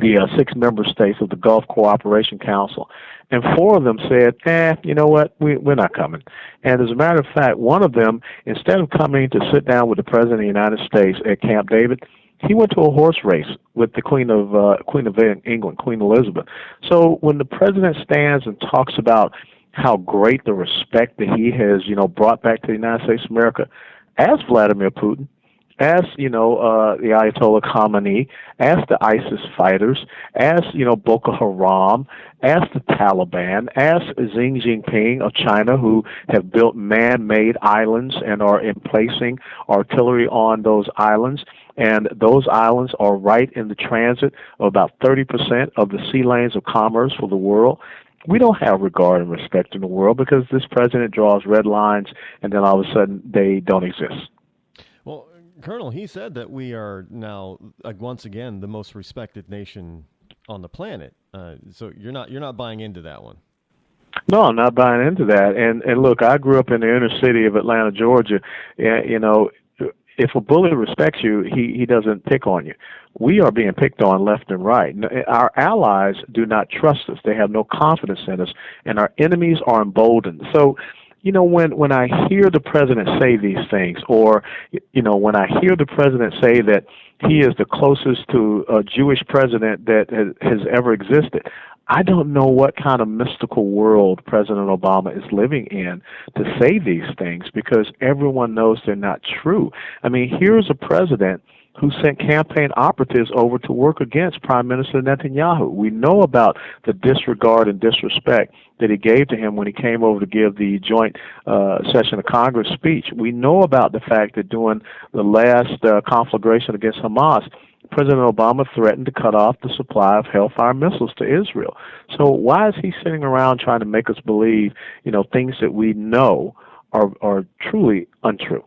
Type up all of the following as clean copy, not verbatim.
the 6 member states of the Gulf Cooperation Council. And 4 of them said, you know what, we're not coming. And as a matter of fact, one of them, instead of coming to sit down with the President of the United States at Camp David, he went to a horse race with the Queen of England, Queen Elizabeth. So when the President stands and talks about how great the respect that he has, brought back to the United States of America, ask Vladimir Putin, ask, the Ayatollah Khamenei, ask the ISIS fighters, ask, Boko Haram, ask the Taliban, ask Xi Jinping of China, who have built man-made islands and are emplacing artillery on those islands. And those islands are right in the transit of about 30% of the sea lanes of commerce for the world. We don't have regard and respect in the world because this president draws red lines and then all of a sudden they don't exist. Well, Colonel, he said that we are now, once again, the most respected nation on the planet. So you're not buying into that one. No, I'm not buying into that. And look, I grew up in the inner city of Atlanta, Georgia. If a bully respects you, he doesn't pick on you. We are being picked on left and right. Our allies do not trust us. They have no confidence in us, and our enemies are emboldened. So, when I hear the president say these things, or, when I hear the president say that he is the closest to a Jewish president that has ever existed, I don't know what kind of mystical world President Obama is living in to say these things, because everyone knows they're not true. I mean, here's a president who sent campaign operatives over to work against Prime Minister Netanyahu. We know about the disregard and disrespect that he gave to him when he came over to give the joint session of Congress speech. We know about the fact that during the last conflagration against Hamas, President Obama threatened to cut off the supply of Hellfire missiles to Israel. So why is he sitting around trying to make us believe, things that we know are truly untrue?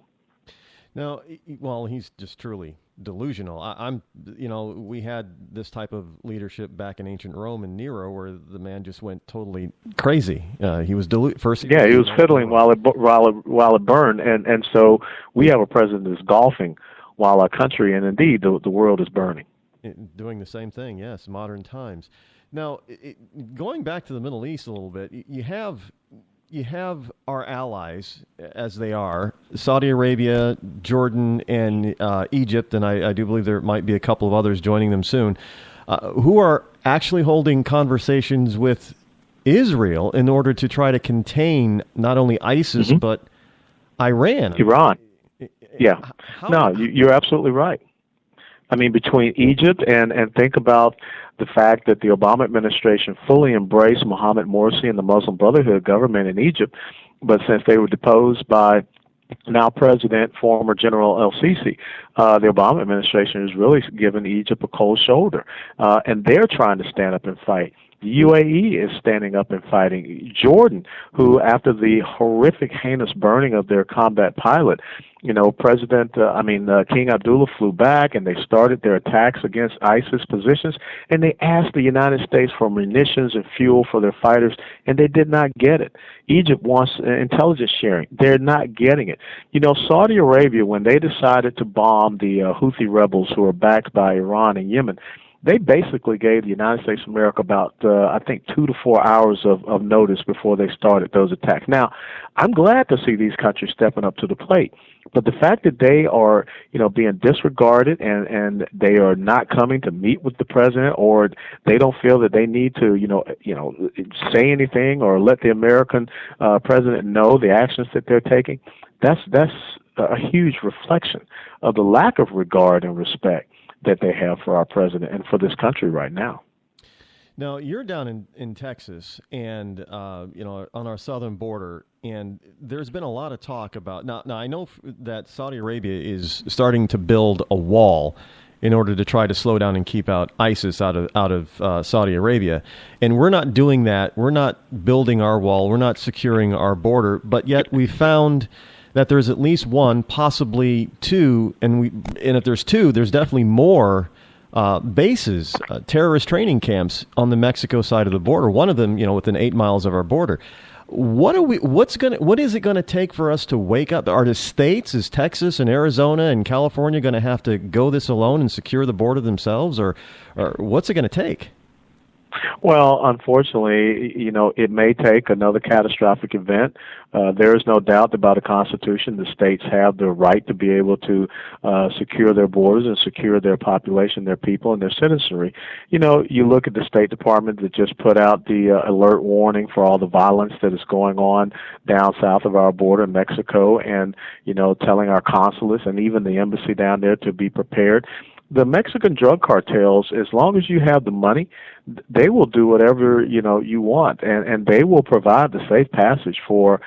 No, well, he's just truly delusional. We had this type of leadership back in ancient Rome and Nero, where the man just went totally crazy. He was first. Yeah, he was fiddling while it burned, and so we have a president that's golfing while our country and indeed the world is burning. Doing the same thing, yes, modern times. Now, going back to the Middle East a little bit, you have our allies, as they are, Saudi Arabia, Jordan, and Egypt, and I do believe there might be a couple of others joining them soon, who are actually holding conversations with Israel in order to try to contain not only ISIS, but Iran. Yeah. You're absolutely right. I mean, between Egypt and think about the fact that the Obama administration fully embraced Mohammed Morsi and the Muslim Brotherhood government in Egypt, but since they were deposed by now President, former General El-Sisi, the Obama administration has really given Egypt a cold shoulder, and they're trying to stand up and fight. The UAE is standing up and fighting. Jordan, who after the horrific, heinous burning of their combat pilot, King Abdullah flew back and they started their attacks against ISIS positions, and they asked the United States for munitions and fuel for their fighters, and they did not get it. Egypt wants intelligence sharing. They're not getting it. Saudi Arabia, when they decided to bomb the Houthi rebels who are backed by Iran and Yemen, they basically gave the United States of America about, 2 to 4 hours of notice before they started those attacks. Now, I'm glad to see these countries stepping up to the plate, but the fact that they are, being disregarded and they are not coming to meet with the president, or they don't feel that they need to, say anything or let the American president know the actions that they're taking, that's a huge reflection of the lack of regard and respect that they have for our president and for this country right now. Now, you're down in Texas and, on our southern border, and there's been a lot of talk about, now I know that Saudi Arabia is starting to build a wall in order to try to slow down and keep out ISIS out of Saudi Arabia. And we're not doing that. We're not building our wall. We're not securing our border, but yet we found that there's at least one, possibly two, and if there's two, there's definitely more bases, terrorist training camps on the Mexico side of the border. One of them, within 8 miles of our border. What is it gonna take for us to wake up? Are the states, is Texas and Arizona and California going to have to go this alone and secure the border themselves, or what's it going to take? Well, unfortunately, it may take another catastrophic event. There is no doubt about the Constitution. The states have the right to be able to secure their borders and secure their population, their people, and their citizenry. You look at the State Department that just put out the alert warning for all the violence that is going on down south of our border in Mexico, and, telling our consulates and even the embassy down there to be prepared. The Mexican drug cartels, as long as you have the money, they will do whatever you want, and they will provide the safe passage for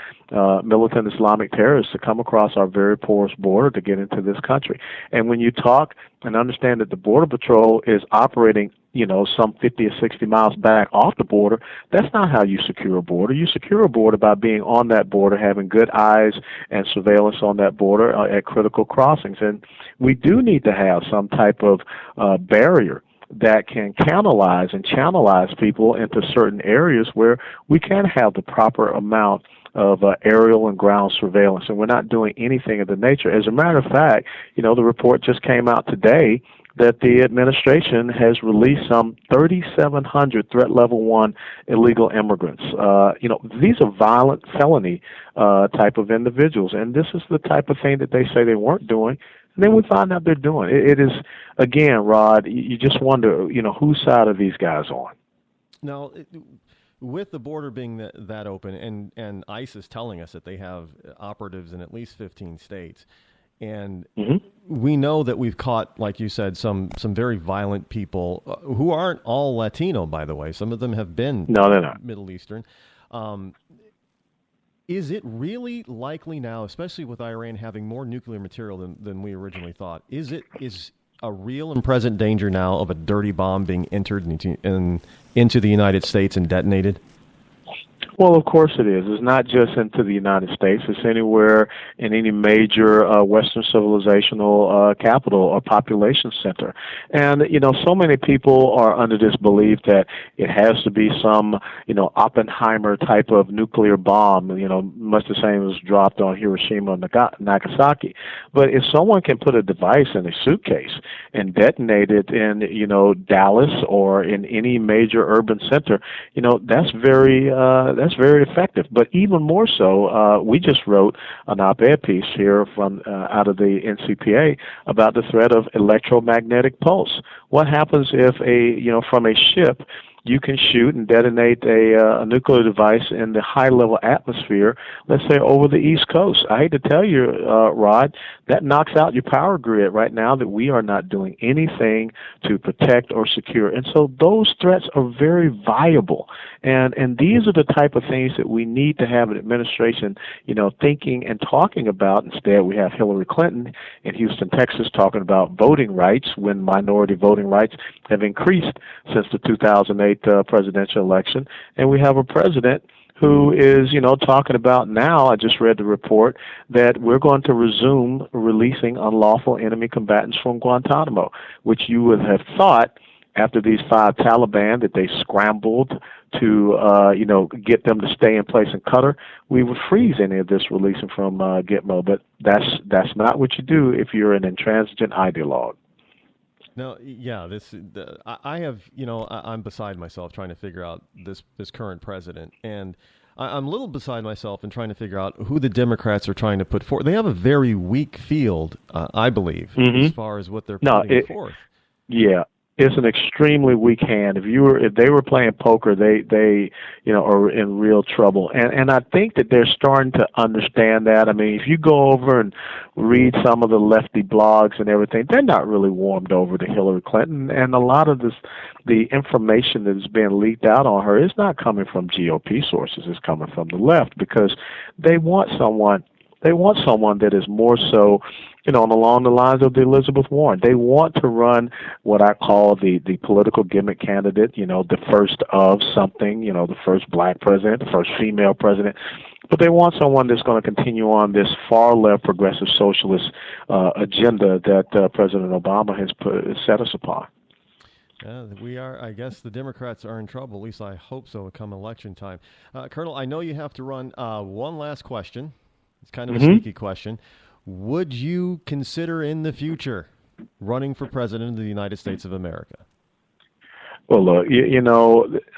militant Islamic terrorists to come across our very porous border to get into this country. And when you talk and understand that the Border Patrol is operating, some 50 or 60 miles back off the border, that's not how you secure a border. You secure a border by being on that border, having good eyes and surveillance on that border at critical crossings. And we do need to have some type of barrier that can canalize and channelize people into certain areas where we can have the proper amount of aerial and ground surveillance, and we're not doing anything of the nature. As a matter of fact, the report just came out today that the administration has released some 3,700 threat level 1 illegal immigrants. These are violent felony type of individuals, and this is the type of thing that they say they weren't doing, and then we find out they're doing. It is, again, Rod, you just wonder, whose side are these guys on? Now, with the border being that open, and ICE is telling us that they have operatives in at least 15 states, and we know that we've caught, like you said, some very violent people who aren't all Latino, by the way. Some of them have been Middle Eastern. Is it really likely now, especially with Iran having more nuclear material than we originally thought, is a real and present danger now of a dirty bomb being entered into the United States and detonated? Well, of course it is. It's not just into the United States. It's anywhere in any major Western civilizational capital or population center. And, so many people are under this belief that it has to be some, Oppenheimer type of nuclear bomb, much the same as dropped on Hiroshima and Nagasaki. But if someone can put a device in a suitcase and detonate it in, Dallas or in any major urban center, that's very effective. But even more so, we just wrote an op-ed piece here from out of the NCPA about the threat of electromagnetic pulse. What happens if from a ship you can shoot and detonate a nuclear device in the high-level atmosphere, let's say over the East Coast? I hate to tell you, Rod, that knocks out your power grid right now that we are not doing anything to protect or secure. And so those threats are very viable. And these are the type of things that we need to have an administration, thinking and talking about. Instead, we have Hillary Clinton in Houston, Texas, talking about voting rights when minority voting rights have increased since the 2008 presidential election. And we have a president who is, talking about now, I just read the report, that we're going to resume releasing unlawful enemy combatants from Guantanamo, which you would have thought after these 5 Taliban that they scrambled to, get them to stay in place in Qatar, we would freeze any of this releasing from Gitmo. But that's not what you do if you're an intransigent ideologue. No, yeah, I have, I'm beside myself trying to figure out this current president, and I'm a little beside myself in trying to figure out who the Democrats are trying to put forward. They have a very weak field, I believe, as far as what they're putting forth. Yeah. It's an extremely weak hand. If they were playing poker, they are in real trouble. And I think that they're starting to understand that. I mean, if you go over and read some of the lefty blogs and everything, they're not really warmed over to Hillary Clinton. And a lot of the information that is being leaked out on her is not coming from GOP sources. It's coming from the left because they want someone that is more so, along the lines of the Elizabeth Warren. They want to run what I call the political gimmick candidate, the first of something, the first black president, the first female president. But they want someone that's going to continue on this far-left progressive socialist agenda that President Obama has set us upon. We are. I guess the Democrats are in trouble. At least I hope so. Come election time, Colonel. I know you have to run. One last question. It's kind of a sneaky question. Would you consider in the future running for president of the United States of America? Well, look,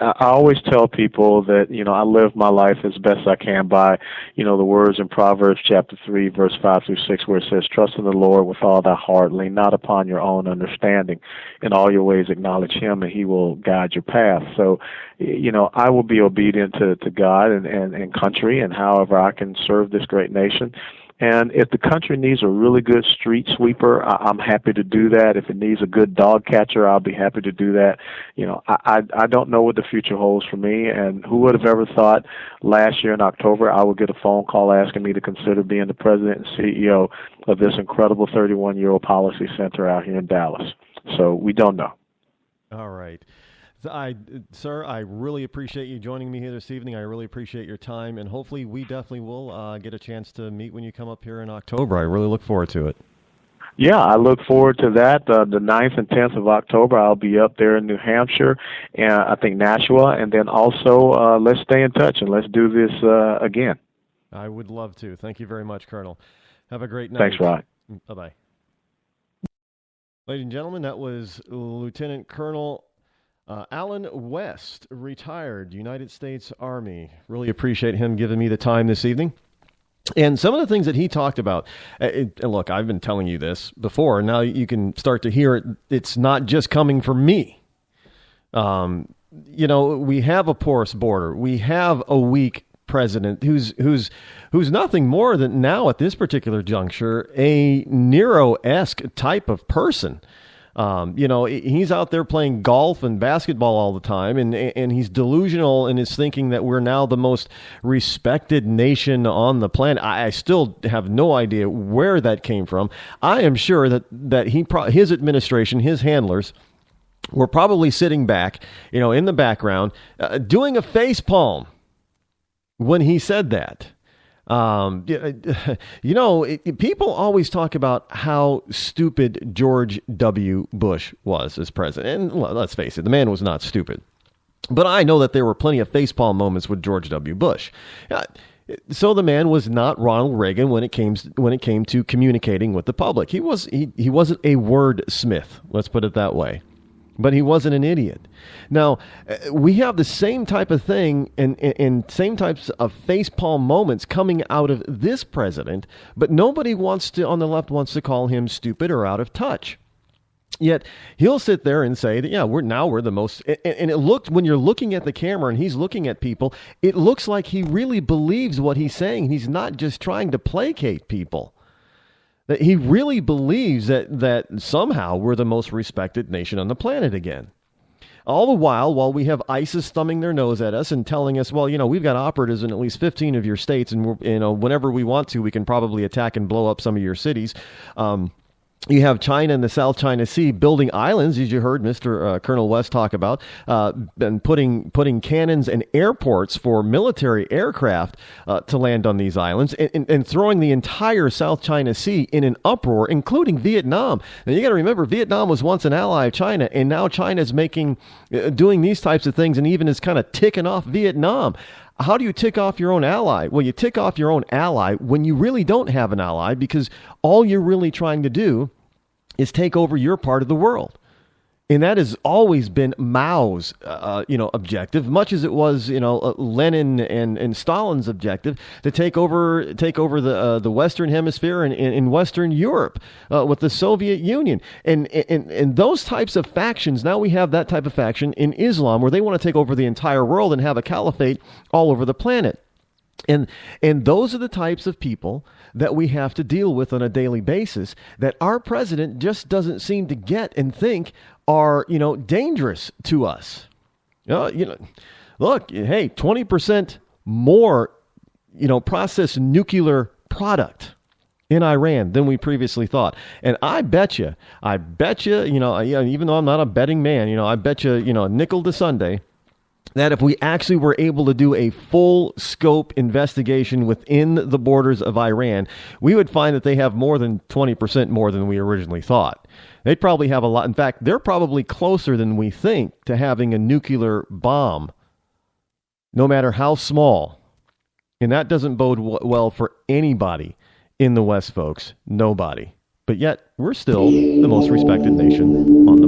I always tell people that, I live my life as best I can by, the words in Proverbs chapter 3, verse 5 through 6, where it says, trust in the Lord with all thy heart, lean not upon your own understanding. In all your ways acknowledge him, and he will guide your path. So, I will be obedient to God and country, and however I can serve this great nation. And if the country needs a really good street sweeper, I'm happy to do that. If it needs a good dog catcher, I'll be happy to do that. I don't know what the future holds for me, and who would have ever thought last year in October I would get a phone call asking me to consider being the president and CEO of this incredible 31-year-old policy center out here in Dallas. So we don't know. All right. Sir, I really appreciate you joining me here this evening. I really appreciate your time, and hopefully we definitely will get a chance to meet when you come up here in October. I really look forward to it. Yeah, I look forward to that. The 9th and 10th of October, I'll be up there in New Hampshire, and I think Nashua, and then also let's stay in touch and let's do this again. I would love to. Thank you very much, Colonel. Have a great night. Thanks, Rod. Bye-bye. Ladies and gentlemen, that was Lieutenant Colonel Alan West, retired United States Army. Really appreciate him giving me the time this evening. And some of the things that he talked about, and look, I've been telling you this before, and now you can start to hear it. It's not just coming from me. We have a porous border. We have a weak president who's nothing more than now at this particular juncture a Nero-esque type of person. He's out there playing golf and basketball all the time, and he's delusional in his thinking that we're now the most respected nation on the planet. I still have no idea where that came from. I am sure that his administration, his handlers, were probably sitting back, in the background, doing a face palm when he said that. People always talk about how stupid George W. Bush was as president. And let's face it, the man was not stupid. But I know that there were plenty of facepalm moments with George W. Bush. So the man was not Ronald Reagan when it came to communicating with the public. He wasn't a wordsmith, let's put it that way. But he wasn't an idiot. Now, we have the same type of thing and same types of facepalm moments coming out of this president, but nobody on the left wants to call him stupid or out of touch. Yet he'll sit there and say that, we're the most, and it looked, when you're looking at the camera and he's looking at people, it looks like he really believes what he's saying. He's not just trying to placate people. That he really believes that somehow we're the most respected nation on the planet again. All the while we have ISIS thumbing their nose at us and telling us, well, we've got operatives in at least 15 of your states, and whenever we want to, we can probably attack and blow up some of your cities. You have China in the South China Sea building islands, as you heard Mr. Colonel West talk about, and putting cannons and airports for military aircraft to land on these islands, and throwing the entire South China Sea in an uproar, including Vietnam. Now, you got to remember, Vietnam was once an ally of China, and now China's doing these types of things, and even is kind of ticking off Vietnam. How do you tick off your own ally? Well, you tick off your own ally when you really don't have an ally, because all you're really trying to do is take over your part of the world. And that has always been Mao's, objective, much as it was, Lenin and Stalin's objective to take over the Western Hemisphere and in Western Europe with the Soviet Union. And those types of factions, now we have that type of faction in Islam where they want to take over the entire world and have a caliphate all over the planet. And those are the types of people that we have to deal with on a daily basis that our president just doesn't seem to get and think are, dangerous to us. Look, hey, 20% more, processed nuclear product in Iran than we previously thought. And I bet you, even though I'm not a betting man, I bet you, a nickel to Sunday, that if we actually were able to do a full scope investigation within the borders of Iran, we would find that they have more than 20% more than we originally thought. They probably have a lot. In fact, they're probably closer than we think to having a nuclear bomb, no matter how small. And that doesn't bode well for anybody in the West, folks. Nobody. But yet, we're still the most respected nation on the